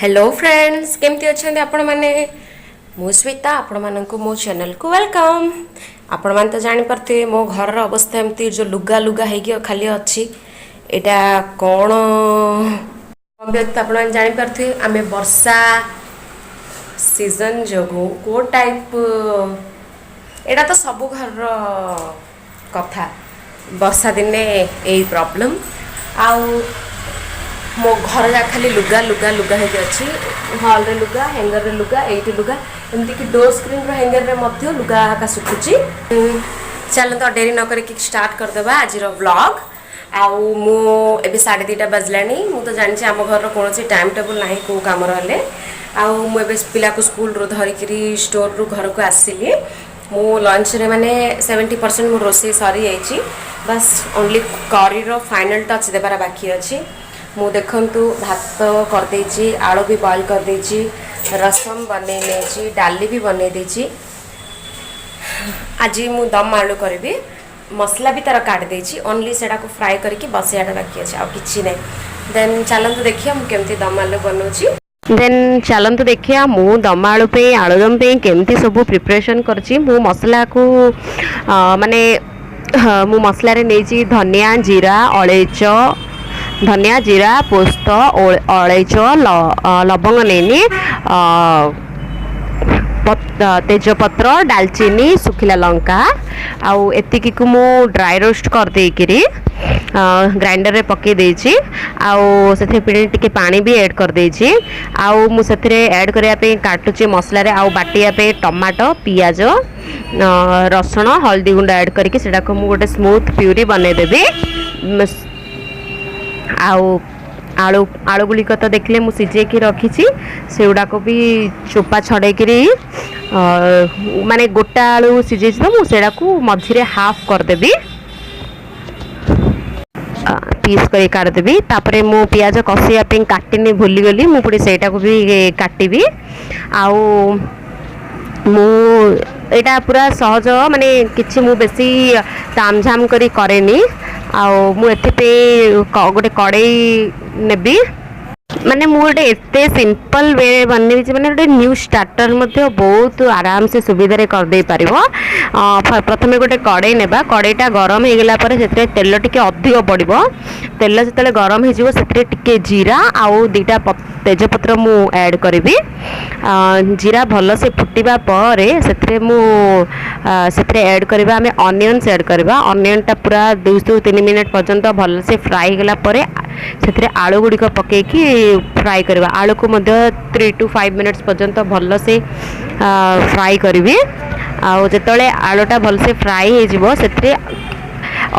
Hello friends केमती अच्छा आपण मैंने मुश्विता आपण मानक मो चैनल को वेलकम। आपण मान तो जानी पारते मो घर अवस्था एमती जो लुगा लुगा है खाली अच्छी एटा कौन व्यक्त आपण मैंने जानी पारते आमे वर्षा सीजन जो को टाइप एटा तो सब घर कथा वर्षा दिने यही प्रॉब्लम आउ मो घर जा खाली लुगा लुगा लुगा है अच्छी हॉल रे लुगा हैंगर रे लुगा एटी लुगा एमती कि डोर स्क्रीन रो हैंगर रे मध्य लुगा का सुखुची। चल तो डेरी न करके स्टार्ट कर देबा आज रो व्लॉग। आउ मो एबे 2:30 बजलानी मु तो जानि आम घर रो कोनोसी टाइम टेबल नाही को काम रहले आउ मु एबे पिला को स्कूल रो धरिकरी स्टोर रो घर को आसीली मो लंच रे माने 70% मो रोसे सरी जाईची बस ओनली करी रो फाइनल टच देबार बाकी अछि। मु देखंतु भात कर देछि आलू भी बॉईल कर देछि रसम बने नेछि डाली भी बने देछि आज मु दम आलू करबी मसला भी तार काट देछि ओनली सेडा को फ्राई करके बसियाटा बाकी अछि आ किछि नै। देन चलंतु देखिया मु केमती दम आलू बनौछि। देन चलंतु देखिया मु दम आलू पे आलूदम पे केमती सब प्रिपरेशन करछि। मु मसला को माने मु मसला रे नेछि धनिया जीरा अलैच धनिया जीरा पोस्त अलैच लवंग नेनी तेजपत्र डालचीनी सुखिला लंका आउ एतिकी को मु ड्राई रोस्ट कर देकिरी ग्राइंडर रे पके देछि आउ सेथे पिने टिके पानी भी ऐड कर देछि आउ मु सेथे ऐड करिया पे काटुची मसला रे आउ बाटिया पे टमाटो पियाज रसुण हल्दी गुंड ऐड करके सेटा को मु गोटे स्मूथ प्यूरी बने देबी। आउ आलू आलू गुलिक तो देखले मु सिझे की रखी से गुड़ा को भी चोपा छड़े करी माने गोटा आलू सिझे तो मु सेड़ा को मझिरे हाफ कर देबी पीस कर काट देबी तापरे मु पियाज कसिया पे काटिनी भूली गली मु पुडी सेटा को भी काटिबी आउ मु एटा पूरा सहज माने किछि मु बेसी तामझाम करी करेनी आउ मु एथे पे गोटे कड़ाई नेबी माने मु गोटे एते सिंपल वे बने माने गोटे न्यू स्टार्टर मध्य बहुत आराम से सुविधा रे कर दे पारिबो। प्रथमे गोटे कड़ाई नेबा कड़ाईटा गरम हो गला पर सेतरे तेल टिके अधिक पड़िबो तेल जतले गरम हो जिवो सेतरे टिके जीरा आउ दीटा तेजपत्र मु ऐड करबी जीरा भल से फुटिबा परे सेतरे मु सेतरे ऐड करबा हमें ऑनियंस ऐड करबा ऑनियन टा पूरा 2 से 3 मिनट पर्यंत भल से फ्राई गला परे सेतरे आलू गुडी को पके की फ्राई करबा आलू को मध्य 3 to 5 मिनट्स पर्यंत भल से फ्राई करबी आउ जेतले आलूटा भल से फ्राई हो जिवो सेतरे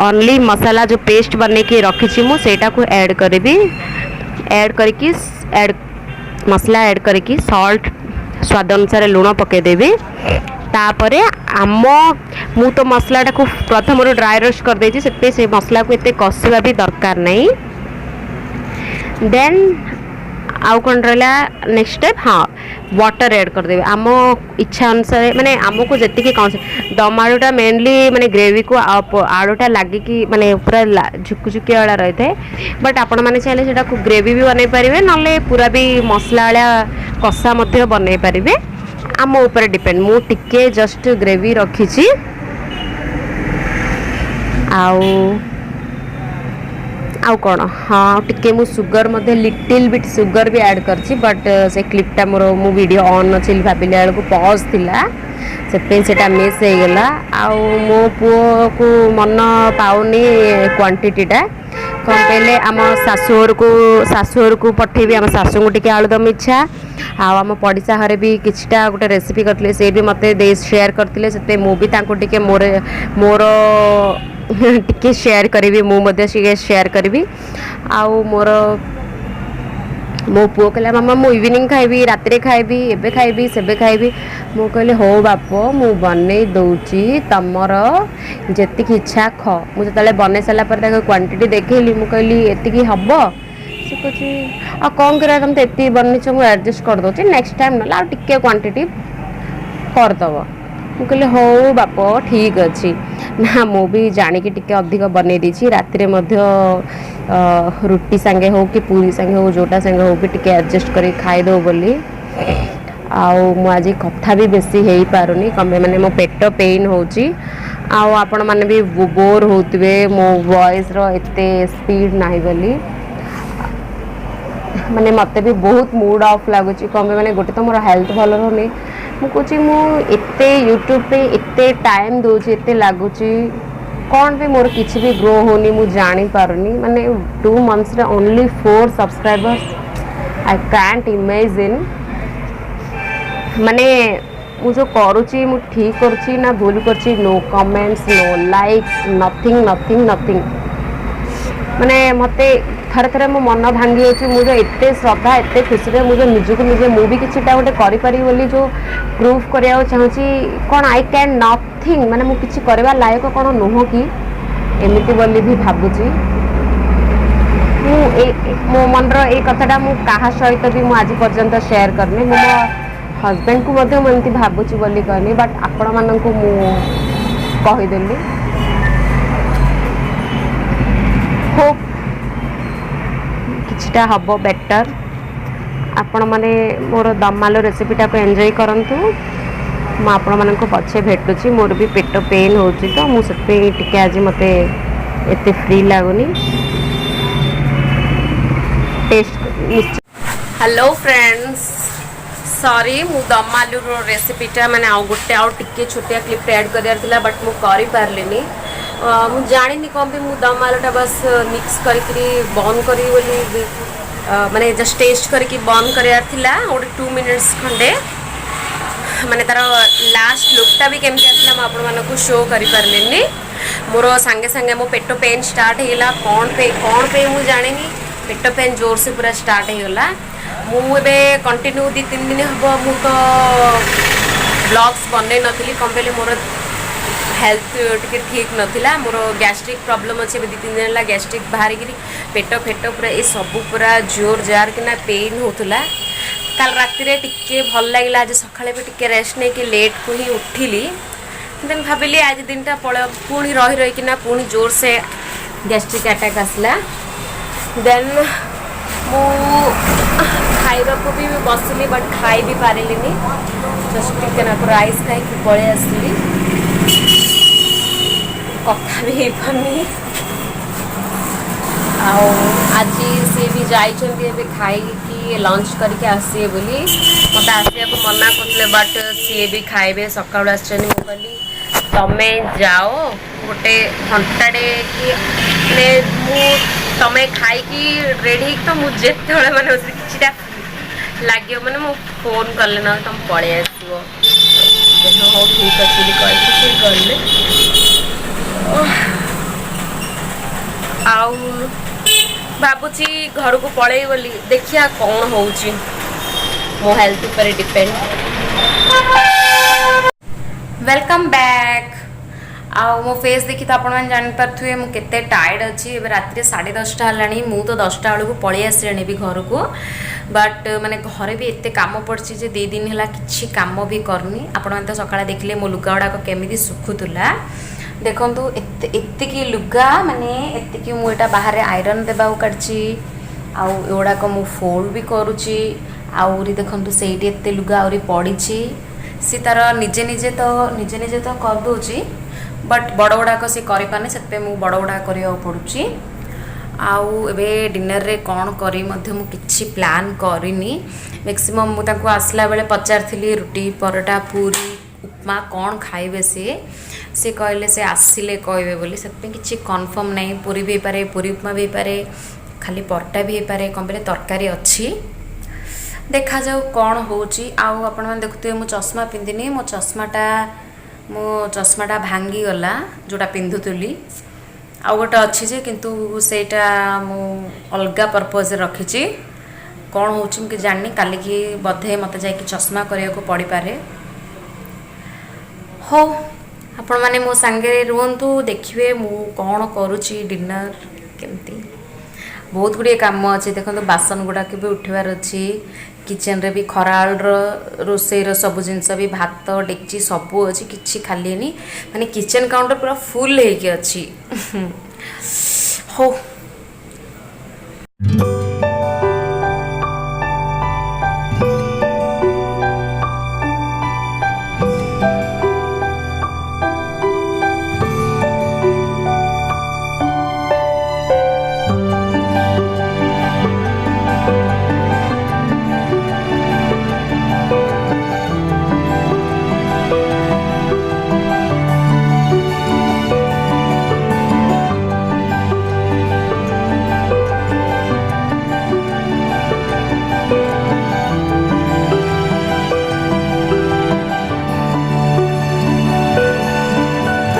ओनली मसाला जो पेस्ट बने के रखी छी मु सेटा को ऐड करबी ऐड करके ऐड मसला ऐड करके सॉल्ट स्वाद अनुसार लूण पके देबी तापरे आम मु तो मसलाटा को प्रथम ड्राई रोस्ट कर देछि सेते से मसला को एते कसिबा भी दरकार नहीं। देन आउ कौन रहा नेक्स्ट स्टेप हाँ वाटर ऐड कर देबे आम इच्छा अनुसार माने आमको जेतिकी कौन से दम आलूटा मेनली माने ग्रेवी को आलूटा लगे कि माने पूरा झुकुझुकी वाला रही थे बट आपण माने चाहे सेटा को ग्रेवी भी बनै पारिबे नले पूरा भी मसला वाला कषा मध्य बनै पारिबे आम ऊपर डिपेंड मु टिके जस्ट ग्रेवी रखी छी आउ कौन हाँ टिके मु सुगर मध्य लिटिल बिट सुगर भी ऐड करछि बट से क्लिपटा मोर मु वीडियो ऑन अछि भाबिले बेलू पॉज थिला सेटा मिस हो गला आउ मो पुओ को मन पाउनी क्वांटिटीटा कौन पहले आम शाशुर को पठेबी आम शाशु को टिके आलूदम इच्छा आम पड़िशा घरे भी किछटा गोटे रेसिपी करथिले से भी मते दे शेयर करथिले सेते मु भी तांको टिके मोर टिके शेयर करी मु मध्य शेयर करी आउ मोर मो पुओ कहला मामा मु इवनिंग खाइबी रात खाइबी एबे खाइबी सेबे खाइबी मु कहले हो बाप मु बनै दउची तमर जेतिकी इच्छा ख मु जतले बनै साला पर ताको क्वांटिटी देखैली मु कहली एतिकी हबो से कुछ आ कौन करा तुम तो एति बनै छ मु एडजस्ट कर दोची नेक्स्ट टाइम नला टिके क्वांटिटी कर दबो मु कहले हो बाप ठीक अछि ना मु भी जानिकी टिके अधिक बनै देछि राति रे मध्य रुटी संगे हो कि पूरी संगे हो जोटा संगे हो भी टिके एडजस्ट करी खाई दो बोली आउ मु आज कथा भी बेसी हेई पारुनी कमे माने मो पेट पेन होची आउ आपण माने भी बोर होतबे मो वॉइस रो एते स्पीड नाही बोली माने मते भी बहुत मूड ऑफ लागुची कमे माने गोटे तो मोर हेल्थ भलो रहनी मु कुची मु एते यूट्यूब पे एते टाइम दोची एते लागुची कौन भी मोर किसी भी ग्रो होनी मु जानी पारुनी माने 2 मंथ्स रे only 4 subscribers I can't imagine माने मु जो करूची मु ठीक करूची ना भूल करूची no comments no likes nothing nothing nothing माने मते थरे थरे मो मन भांगी होची मु जो एते श्रद्धा एते खुशी रे मु जो निजको निजे मु भी किछटा गोटे करि पारी बोली जो प्रूफ करिया चाहूची कोन आई कैन नथिंग माने मु किछि करबा लायक कोन नुह की एमिति बोली भी भाबुची मु मो मन रो ए कथाटा मु काहा सहित भी मु आज पर्यंत शेयर करनी मो हस्बैंड को मध्य मु एमती भाबुची बोली कहनी बट आपण मानन को मु कहि देली होप किछटा हबो बेटर आपण माने मोर दमालो रेसिपीटा को एंजॉय करंतु मु आपण मानन को पछे भेटुची मोर भी पेट पेन होची तो मु सते टिके आज मते एते फ्री लागुनी टेस्ट हेलो फ्रेंड्स सॉरी मु दम आलू रो रेसिपीटा माने आ गोटे आ टिके छोटिया क्लिप ऐड करियार थिला बट मु करि पारलिनी मु जानिनी कम भी मु दम आलूटा बस मिक्स करिकरी बंद करी बोली माने जस्ट टेस्ट करके बंद करियार थिला गोटे 2 मिनिट्स खंडे माने तार लास्ट लुकटा भी केमती आसला म आपण मानको शो करि पारलिनी मोर संगे संगे मो पेट पेन स्टार्ट हेला कोन पे मु जानिनी पेट पेन जोर से पूरा स्टार्ट हेला मु एबे कंटिन्यू 2-3 दिन हबो मु तो ब्लॉग्स बनै नथिली कंपेली मोर हेल्थ टिके ठीक नथिला मोर गैस्ट्रिक प्रॉब्लम अछि 2-3 दिन ला गैस्ट्रिक बाहरी गिरी पेट फेट पूरा ए सब पूरा जोर जार कि ना पेन होतला कल राति रे टिके भल लागिला आज सखाळे भी टिके रेस्ट नै कि लेट को ही उठिली देन भाबिली आज दिनटा पळे पुणी रही रही कि ना पुणी जोर से गैस्ट्रिक अटैक आसला देन मु खाइबा को भी बसली बट खाई भी पारिलिनी जस्ट टिके ना राइस खाई कि पळे आसली कथा भी पानी आज सी भी जाइए खाई कि लंच करके आसिए बोली मत आसिया को मना करते बट सी भी खाइबे सका कहली तमे जाओ गोटे घंटाटे कि तमे खाई रेडी तो मुझे मैंने किटा लगे मैंने मु फोन कले ना तुम पड़े आसो हो ठीक अच्छे कही गले आउ भाबुची घर को पड़े बोली देखिया कौन होची मो हेल्थ पर डिपेंड वेलकम बैक आउ मो फेस देखी तो आपण मैंने जान पारे मु केते टायर्ड अच्छी ए रात 10:30 हलानी मु तो 10टा बेलू पलि आसनी भी घर को बट माने घरे भी एते काम पड़ची जे 2 दिन हला किछि काम भी करनी आपण मैंने तो सकाळे देखले मो लुगा गुड़ाक केमिति सुखुतुला देखंतु एते की लुगा माने एते की मु एटा बाहर आयरन देबा काढची आउ एवडाक मु फोल्ड भी करूची आउरी देखंतु सेठी एते लुगा आउरी पड़ीची सी तार निजे निजे तो कर दोची बट बड़ गुड़ाक सी करि पाने सेते मु बड़ गुड़ा करिया पड़ुची आउ एबे डिनर रे कोन करी मध्य मु किछि प्लान करिनी मैक्सिमम मु ताको आसला बेले पचारथिली रुटी परोटा पूरी उपमा कोन खाइबे से कहले से आसिले कहबे बोली सेते किछि कंफर्म नै पूरी भी पारे पूरी उपमा भी पारे खाली परोटा भी पारे कम बेले तरकारी अछि देखा जाऊ कौन होची आउ आपण मन देखुते मु चश्मा पिंदिनी मो चश्माटा भांगी गला जोटा पिंधुतुली आउ गोटे अच्छी जे किंतु सेटा मु अलगा पर्पज रखीची कौन होची मुझे जाननी काली की बधे मत जाए चश्मा करिया को पड़ी पारे हो आपण माने मो संगे रुहंतु देखिए मु कौन करूची डिनर केमती बहुत गुड़िए काम अच्छे देखो बासन गुड़ाक भी उठवार अच्छी किचन रे भी खराळर रोषेईर सब जिनस भी भात डेक्ची सबू अच्छी किसी खाली नहीं माने किचन काउंटर पूरा फुल होगी अच्छी हो।